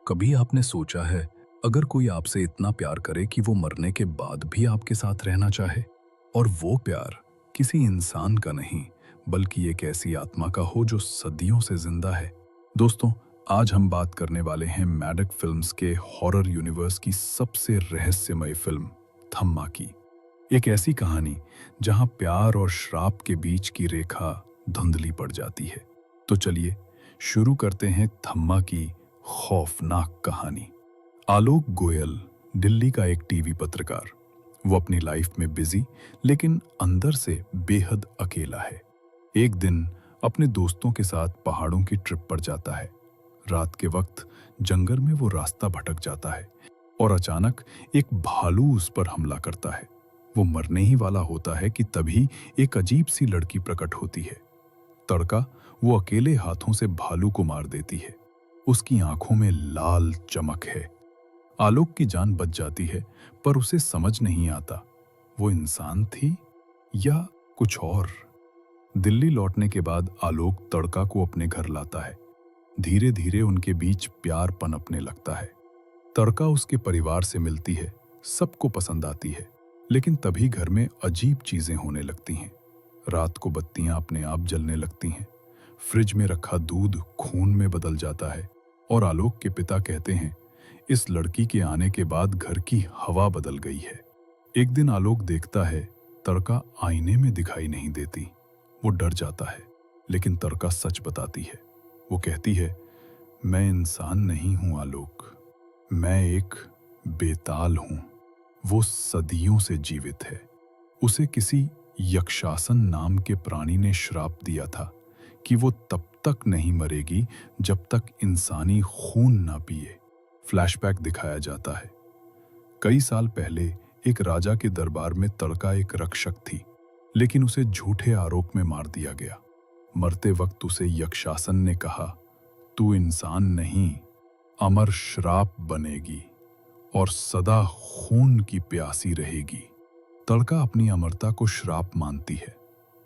कभी आपने सोचा है, अगर कोई आपसे इतना प्यार करे कि वो मरने के बाद भी आपके साथ रहना चाहे, और वो प्यार किसी इंसान का नहीं बल्कि एक ऐसी आत्मा का हो जो सदियों से जिंदा है। दोस्तों, आज हम बात करने वाले हैं मैडक फिल्म्स के हॉरर यूनिवर्स की सबसे रहस्यमय फिल्म थम्मा की। एक ऐसी कहानी जहां प्यार और श्राप के बीच की रेखा धुंधली पड़ जाती है। तो चलिए शुरू करते हैं थम्मा की खौफनाक कहानी। आलोक गोयल, दिल्ली का एक टीवी पत्रकार। वो अपनी लाइफ में बिजी लेकिन अंदर से बेहद अकेला है। एक दिन अपने दोस्तों के साथ पहाड़ों की ट्रिप पर जाता है। रात के वक्त जंगल में वो रास्ता भटक जाता है और अचानक एक भालू उस पर हमला करता है। वो मरने ही वाला होता है कि तभी एक अजीब सी लड़की प्रकट होती है। तड़का वो अकेले हाथों से भालू को मार देती है। उसकी आंखों में लाल चमक है। आलोक की जान बच जाती है, पर उसे समझ नहीं आता वो इंसान थी या कुछ और। दिल्ली लौटने के बाद आलोक तड़का को अपने घर लाता है। धीरे धीरे उनके बीच प्यार पनपने लगता है। तड़का उसके परिवार से मिलती है, सबको पसंद आती है। लेकिन तभी घर में अजीब चीजें होने लगती हैं। रात को बत्तियां अपने आप जलने लगती हैं। फ्रिज में रखा दूध खून में बदल जाता है और आलोक के पिता कहते हैं, इस लड़की के आने के बाद घर की हवा बदल गई है। एक दिन आलोक देखता है, तड़का आईने में दिखाई नहीं देती। वो डर जाता है, लेकिन तड़का सच बताती है। वो कहती है, मैं इंसान नहीं हूं आलोक, मैं एक बेताल हूं। वो सदियों से जीवित है। उसे किसी यक्षासन नाम के प्राणी ने श्राप दिया था कि वो तब तक नहीं मरेगी जब तक इंसानी खून ना पिए। फ्लैशबैक दिखाया जाता है। कई साल पहले एक राजा के दरबार में तड़का एक रक्षक थी, लेकिन उसे झूठे आरोप में मार दिया गया। मरते वक्त उसे यक्षासन ने कहा, तू इंसान नहीं, अमर श्राप बनेगी और सदा खून की प्यासी रहेगी। तड़का अपनी अमरता को श्राप मानती है।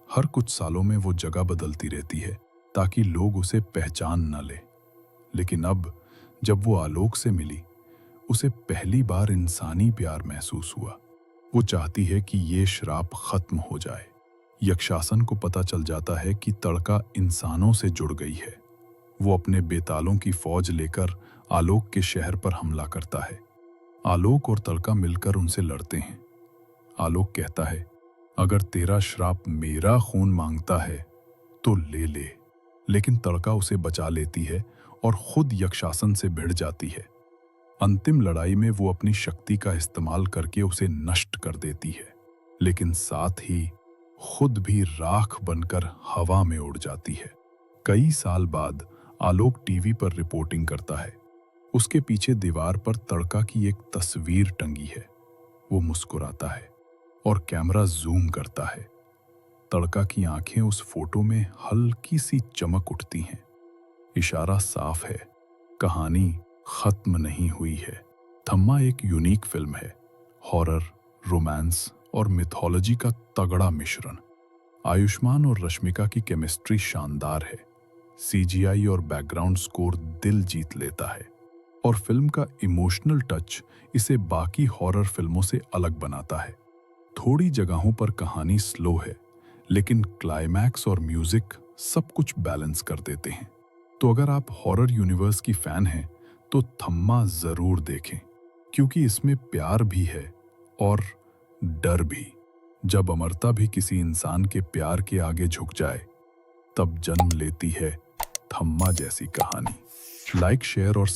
हर कुछ सालों में वो जगह बदलती रहती है ताकि लोग उसे पहचान न ले। लेकिन अब जब वो आलोक से मिली, उसे पहली बार इंसानी प्यार महसूस हुआ। वो चाहती है कि ये श्राप खत्म हो जाए। यक्षासन को पता चल जाता है कि तड़का इंसानों से जुड़ गई है। वो अपने बेतालों की फौज लेकर आलोक के शहर पर हमला करता है। आलोक और तड़का मिलकर उनसे लड़ते हैं। आलोक कहता है, अगर तेरा श्राप मेरा खून मांगता है तो ले ले। लेकिन तड़का उसे बचा लेती है और खुद यक्षासन से भिड़ जाती है। अंतिम लड़ाई में वो अपनी शक्ति का इस्तेमाल करके उसे नष्ट कर देती है, लेकिन साथ ही खुद भी राख बनकर हवा में उड़ जाती है। कई साल बाद आलोक टीवी पर रिपोर्टिंग करता है। उसके पीछे दीवार पर तड़का की एक तस्वीर टंगी है। वो मुस्कुराता है और कैमरा जूम करता है। तड़का की आंखें उस फोटो में हल्की सी चमक उठती हैं। इशारा साफ है, कहानी खत्म नहीं हुई है। थम्मा एक यूनिक फिल्म है। हॉरर, रोमांस और मिथोलॉजी का तगड़ा मिश्रण। आयुष्मान और रश्मिका की केमिस्ट्री शानदार है। सीजीआई और बैकग्राउंड स्कोर दिल जीत लेता है और फिल्म का इमोशनल टच इसे बाकी हॉरर फिल्मों से अलग बनाता है। थोड़ी जगहों पर कहानी स्लो है, लेकिन क्लाइमैक्स और म्यूजिक सब कुछ बैलेंस कर देते हैं। तो अगर आप हॉरर यूनिवर्स की फैन हैं तो थम्मा जरूर देखें, क्योंकि इसमें प्यार भी है और डर भी। जब अमरता भी किसी इंसान के प्यार के आगे झुक जाए, तब जन्म लेती है थम्मा जैसी कहानी। लाइक, शेयर और